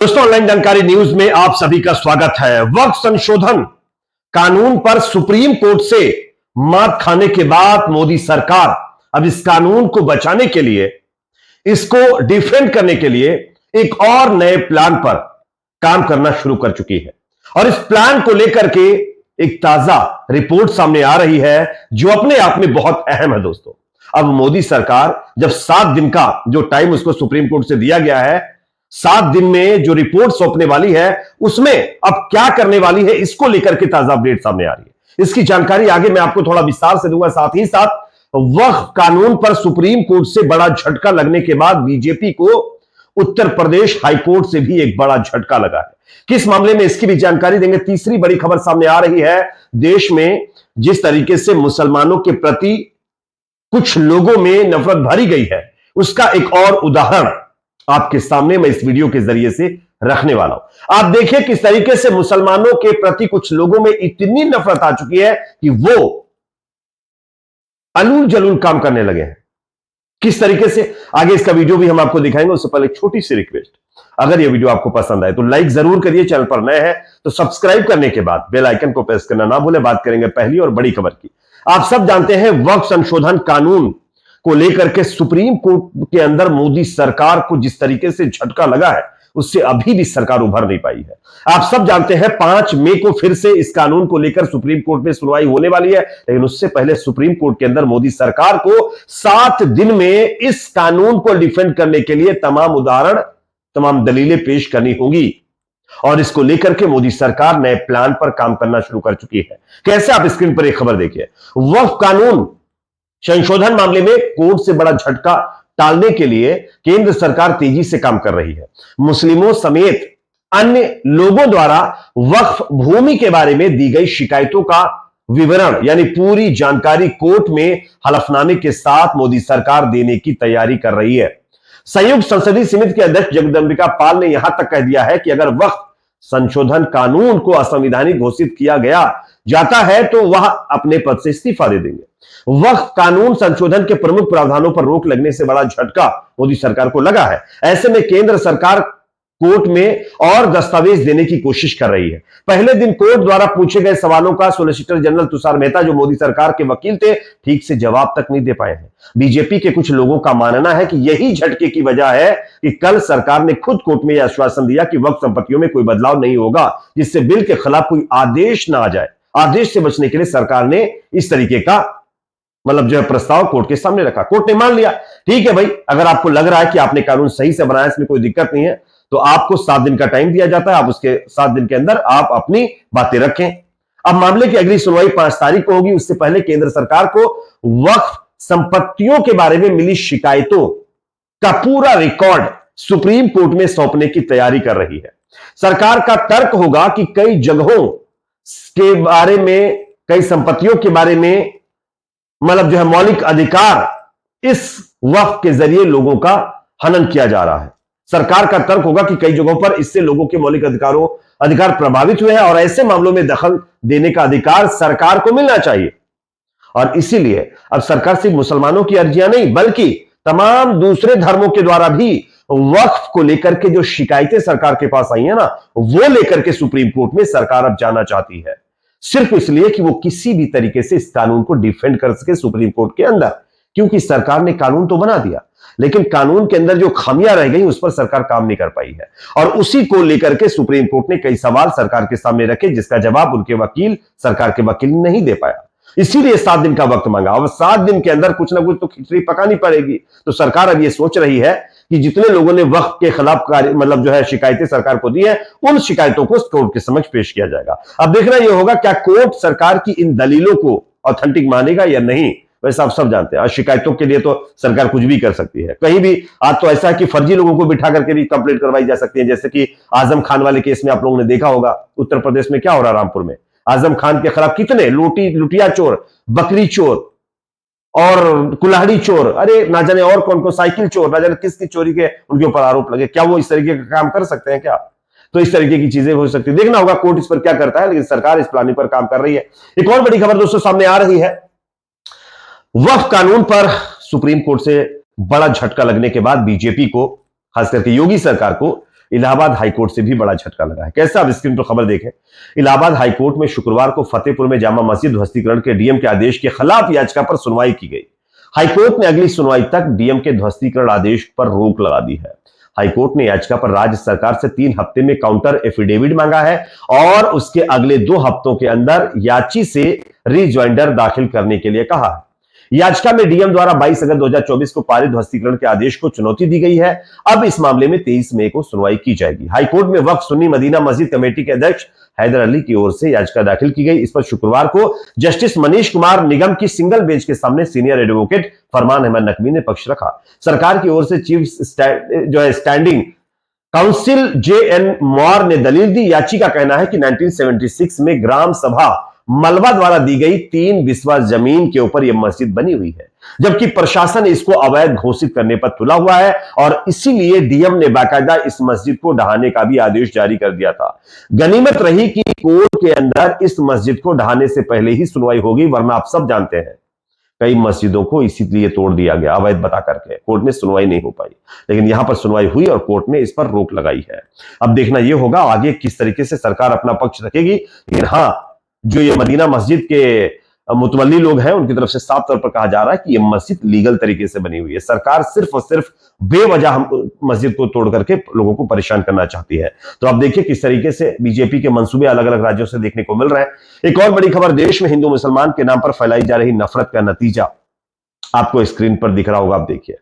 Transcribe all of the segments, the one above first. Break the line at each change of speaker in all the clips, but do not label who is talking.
दोस्तों, ऑनलाइन जानकारी न्यूज में आप सभी का स्वागत है। वक्फ संशोधन कानून पर सुप्रीम कोर्ट से मात खाने के बाद मोदी सरकार अब इस कानून को बचाने के लिए, इसको डिफेंड करने के लिए एक और नए प्लान पर काम करना शुरू कर चुकी है। और इस प्लान को लेकर के एक ताजा रिपोर्ट सामने आ रही है जो अपने आप में बहुत अहम है। दोस्तों, अब मोदी सरकार जब 7 दिन का जो टाइम उसको सुप्रीम कोर्ट से दिया गया है, 7 दिन में जो रिपोर्ट सौंपने वाली है उसमें अब क्या करने वाली है, इसको लेकर के ताजा अपडेट सामने आ रही है। इसकी जानकारी आगे मैं आपको थोड़ा विस्तार से दूंगा। साथ ही साथ वक्फ कानून पर सुप्रीम कोर्ट से बड़ा झटका लगने के बाद बीजेपी को उत्तर प्रदेश हाईकोर्ट से भी एक बड़ा झटका लगा है। किस मामले में, इसकी भी जानकारी देंगे। तीसरी बड़ी खबर सामने आ रही है। देश में जिस तरीके से मुसलमानों के प्रति कुछ लोगों में नफरत भरी गई है, उसका एक और उदाहरण आपके सामने मैं इस वीडियो के जरिए से रखने वाला हूं। आप देखिए किस तरीके से मुसलमानों के प्रति कुछ लोगों में इतनी नफरत आ चुकी है कि वो अलूल जलूल काम करने लगे हैं। किस तरीके से, आगे इसका वीडियो भी हम आपको दिखाएंगे। उससे पहले एक छोटी सी रिक्वेस्ट, अगर यह वीडियो आपको पसंद आए तो लाइक जरूर करिए। चैनल पर नए हैं तो सब्सक्राइब करने के बाद बेल आइकन को प्रेस करना ना भूलें। बात करेंगे पहली और बड़ी खबर की। आप सब जानते हैं वक्फ संशोधन कानून को लेकर के सुप्रीम कोर्ट के अंदर मोदी सरकार को जिस तरीके से झटका लगा है, उससे अभी भी सरकार उभर नहीं पाई है। आप सब जानते हैं 5 मई को फिर से इस कानून को लेकर सुप्रीम कोर्ट में सुनवाई होने वाली है, लेकिन उससे पहले सुप्रीम कोर्ट के अंदर मोदी सरकार को 7 दिन में इस कानून को डिफेंड करने के लिए तमाम उदाहरण, तमाम दलीलें पेश करनी होंगी। और इसको लेकर के मोदी सरकार नए प्लान पर काम करना शुरू कर चुकी है। कैसे, आप स्क्रीन पर एक खबर देखिए। वक्फ कानून संशोधन मामले में कोर्ट से बड़ा झटका टालने के लिए केंद्र सरकार तेजी से काम कर रही है। मुस्लिमों समेत अन्य लोगों द्वारा वक्फ भूमि के बारे में दी गई शिकायतों का विवरण यानी पूरी जानकारी कोर्ट में हलफनामे के साथ मोदी सरकार देने की तैयारी कर रही है। संयुक्त संसदीय समिति के अध्यक्ष जगदंबिका पाल ने यहां तक कह दिया है कि अगर वक्फ संशोधन कानून को असंवैधानिक घोषित किया गया जाता है तो वह अपने पद से इस्तीफा दे देंगे। वक्फ कानून संशोधन के प्रमुख प्रावधानों पर रोक लगने से बड़ा झटका मोदी सरकार को लगा है। ऐसे में केंद्र सरकार कोर्ट में और दस्तावेज देने की कोशिश कर रही है। पहले दिन कोर्ट द्वारा पूछे गए सवालों का सॉलिसिटर जनरल तुषार मेहता, जो मोदी सरकार के वकील थे, ठीक से जवाब तक नहीं दे पाए हैं। बीजेपी के कुछ लोगों का मानना है कि यही झटके की वजह है कि कल सरकार ने खुद कोर्ट में यह आश्वासन दिया कि वक्फ संपत्तियों में कोई बदलाव नहीं होगा, जिससे बिल के खिलाफ कोई आदेश ना आ जाए। आदेश से बचने के लिए सरकार ने इस तरीके का जो है प्रस्ताव कोर्ट के सामने रखा। कोर्ट ने मान लिया, ठीक है भाई, अगर आपको लग रहा है कि आपने कानून सही से बनाया, इसमें कोई दिक्कत नहीं है, तो आपको 7 दिन का टाइम दिया जाता है। आप उसके 7 दिन के अंदर आप अपनी बातें रखें। अब मामले की अगली सुनवाई 5 तारीख को होगी। उससे पहले केंद्र सरकार को वक्फ संपत्तियों के बारे में मिली शिकायतों का पूरा रिकॉर्ड सुप्रीम कोर्ट में सौंपने की तैयारी कर रही है। सरकार का तर्क होगा कि कई जगहों के बारे में, कई संपत्तियों के बारे में जो है मौलिक अधिकार इस वक्फ के जरिए लोगों का हनन किया जा रहा है। सरकार का तर्क होगा कि कई जगहों पर इससे लोगों के मौलिक अधिकार प्रभावित हुए हैं और ऐसे मामलों में दखल देने का अधिकार सरकार को मिलना चाहिए। और इसीलिए अब सरकार सिर्फ मुसलमानों की अर्जियां नहीं, बल्कि तमाम दूसरे धर्मों के द्वारा भी वक्फ को लेकर के जो शिकायतें सरकार के पास आई है ना, वो लेकर के सुप्रीम कोर्ट में सरकार अब जाना चाहती है, सिर्फ इसलिए कि वो किसी भी तरीके से इस कानून को डिफेंड कर सके सुप्रीम कोर्ट के अंदर। क्योंकि सरकार ने कानून तो बना दिया, लेकिन कानून के अंदर जो खामियां रह गई उस पर सरकार काम नहीं कर पाई है। और उसी को लेकर के सुप्रीम कोर्ट ने कई सवाल सरकार के सामने रखे, जिसका जवाब उनके वकील, सरकार के वकील नहीं दे पाया। इसीलिए 7 दिन का वक्त मांगा। अब 7 दिन के अंदर कुछ ना कुछ तो खिचड़ी पकानी पड़ेगी। तो सरकार अब ये सोच रही है कि जितने लोगों ने वक्फ के खिलाफ जो है शिकायतें सरकार को दी है, उन शिकायतों को कोर्ट के समक्ष पेश किया जाएगा। अब देखना यह होगा क्या कोर्ट सरकार की इन दलीलों को ऑथेंटिक मानेगा या नहीं। वैसे आप सब जानते हैं शिकायतों के लिए तो सरकार कुछ भी कर सकती है। कहीं भी आज तो ऐसा है कि फर्जी लोगों को बिठा करके भी कंप्लेंट करवाई जा सकती है। जैसे कि आजम खान वाले केस में आप लोगों ने देखा होगा, उत्तर प्रदेश में क्या हो रहा, रामपुर में आजम खान के खिलाफ कितने लुटिया चोर, बकरी चोर और कुल्हाड़ी चोर, अरे ना जाने और कौन कौन, साइकिल चोर, ना जाने किसकी चोरी के उनके ऊपर आरोप लगे। क्या वो इस तरीके का काम कर सकते हैं क्या? तो इस तरीके की चीजें हो सकती है। देखना होगा कोर्ट इस पर क्या करता है, लेकिन सरकार इस प्लानिंग पर काम कर रही है। एक और बड़ी खबर दोस्तों सामने आ रही है। वक्फ कानून पर सुप्रीम कोर्ट से बड़ा झटका लगने के बाद बीजेपी को, खास करके योगी सरकार को इलाहाबाद हाईकोर्ट से भी बड़ा झटका लगा है। कैसा, अब स्क्रीन पर खबर देखें। इलाहाबाद हाईकोर्ट में शुक्रवार को फतेहपुर में जामा मस्जिद ध्वस्तीकरण के डीएम के आदेश के खिलाफ याचिका पर सुनवाई की गई। हाईकोर्ट ने अगली सुनवाई तक डीएम के ध्वस्तीकरण आदेश पर रोक लगा दी है। हाईकोर्ट ने याचिका पर राज्य सरकार से 3 हफ्ते में काउंटर एफिडेविट मांगा है और उसके अगले 2 हफ्तों के अंदर याची से रिजॉइंडर दाखिल करने के लिए कहा है। याचिका में डीएम द्वारा 22 अगस्त 2024 को पारित ध्वस्तीकरण के आदेश को चुनौती दी गई है। अब इस मामले में 23 मई को सुनवाई की जाएगी। हाईकोर्ट में वक्फ सुन्नी मदीना मस्जिद कमेटी के अध्यक्ष हैदर अली की ओर से याचिका दाखिल की गई। इस पर शुक्रवार को जस्टिस मनीष कुमार निगम की सिंगल बेंच के सामने सीनियर एडवोकेट फरमान अहमद नकवी ने पक्ष रखा। सरकार की ओर से चीफ स्टैंडिंग काउंसिल जे.एन. मौर ने दलील दी। याची का कहना है कि 1976 में ग्राम सभा मलबा द्वारा दी गई 3 बिस्वा जमीन के ऊपर यह मस्जिद बनी हुई है, जबकि प्रशासन इसको अवैध घोषित करने पर तुला हुआ है और इसीलिए डीएम ने बाकायदा इस मस्जिद को ढहाने का भी आदेश जारी कर दिया था। गनीमत रही कि कोर्ट के अंदर इस मस्जिद को ढहाने से पहले ही सुनवाई होगी, वरना आप सब जानते हैं कई मस्जिदों को इसीलिए तोड़ दिया गया अवैध बता करके, कोर्ट में सुनवाई नहीं हो पाई। लेकिन यहां पर सुनवाई हुई और कोर्ट ने इस पर रोक लगाई है। अब देखना यह होगा आगे किस तरीके से सरकार अपना पक्ष रखेगी। लेकिन हां, जो ये मदीना मस्जिद के मुतवल्ली लोग हैं उनकी तरफ से साफ तौर पर कहा जा रहा है कि ये मस्जिद लीगल तरीके से बनी हुई है। सरकार सिर्फ और सिर्फ बेवजह मस्जिद को तोड़ करके लोगों को परेशान करना चाहती है। तो आप देखिए किस तरीके से बीजेपी के मंसूबे अलग अलग राज्यों से देखने को मिल रहे हैं। एक और बड़ी खबर, देश में हिंदू मुसलमान के नाम पर फैलाई जा रही नफरत का नतीजा आपको स्क्रीन पर दिख रहा होगा। आप देखिए,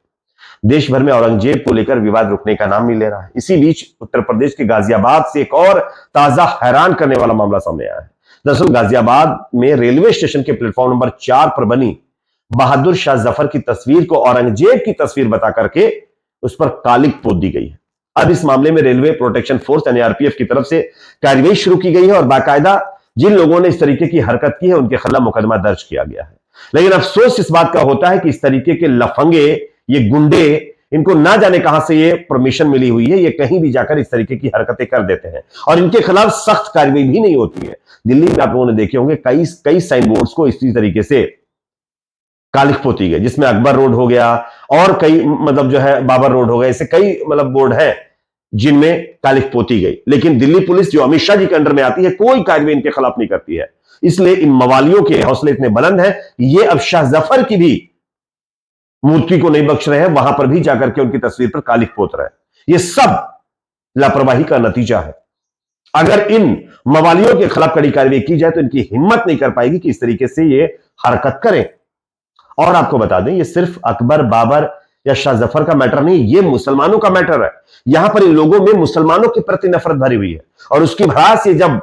देश भर में औरंगजेब को लेकर विवाद रुकने का नाम नहीं ले रहा है। इसी बीच उत्तर प्रदेश के गाजियाबाद से एक और ताजा हैरान करने वाला मामला सामने आया है। दरअसल गाजियाबाद में रेलवे स्टेशन के प्लेटफॉर्म नंबर 4 पर बनी बहादुर शाह जफर की तस्वीर को औरंगजेब की तस्वीर बता करके उस पर कालिक पोत दी गई है। अब इस मामले में रेलवे प्रोटेक्शन फोर्स यानी आरपीएफ की तरफ से कार्रवाई शुरू की गई है और बाकायदा जिन लोगों ने इस तरीके की हरकत की है उनके खिलाफ मुकदमा दर्ज किया गया है। लेकिन अफसोस इस बात का होता है कि इस तरीके के लफंगे, ये गुंडे, इनको ना जाने कहां से ये परमिशन मिली हुई है, ये कहीं भी जाकर इस तरीके की हरकतें कर देते हैं और इनके खिलाफ सख्त कार्रवाई भी नहीं होती है। दिल्ली में आप लोगों ने देखे होंगे कई साइन बोर्ड्स को इसी तरीके से कालिक पोती गई, जिसमें अकबर रोड हो गया और कई मतलब जो है बाबर रोड हो गया, ऐसे कई मतलब बोर्ड हैं जिनमें कालिक पोती गई। लेकिन दिल्ली पुलिस जो अमित शाह जी के अंडर में आती है कोई कार्रवाई इनके खिलाफ नहीं करती है। इसलिए इन मवालियों के हौसले इतने बुलंद हैं, ये अब शाह जफर की भी मूर्ति को नहीं बख्श रहे हैं, वहां पर भी जाकर के उनकी तस्वीर पर कालिक पोत रहे हैं। ये सब लापरवाही का नतीजा है। अगर इन मवालियों के खिलाफ कड़ी कार्रवाई की जाए तो इनकी हिम्मत नहीं कर पाएगी कि इस तरीके से ये हरकत करें। और आपको बता दें, ये सिर्फ अकबर, बाबर या शाह जफर का मैटर नहीं, ये मुसलमानों का मैटर है। यहां पर इन लोगों में मुसलमानों के प्रति नफरत भरी हुई है और उसकी भड़ास ये जब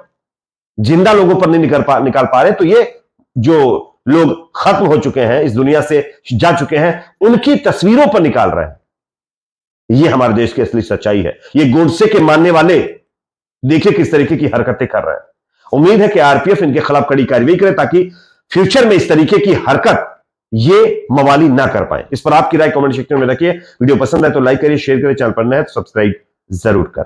जिंदा लोगों पर नहीं निकाल पा रहे तो ये जो लोग खत्म हो चुके हैं, इस दुनिया से जा चुके हैं, उनकी तस्वीरों पर निकाल रहे हैं। ये हमारे देश की असली सच्चाई है। ये गोडसे के मानने वाले देखिए किस तरीके की हरकतें कर रहे हैं। उम्मीद है कि आरपीएफ इनके खिलाफ कड़ी कार्रवाई करे ताकि फ्यूचर में इस तरीके की हरकत ये मवाली ना कर पाए। इस पर आपकी राय कमेंट सेक्शन में रखिए। वीडियो पसंद है तो लाइक करिए, शेयर करिए, चैनल पर नए हैं तो सब्सक्राइब जरूर करें।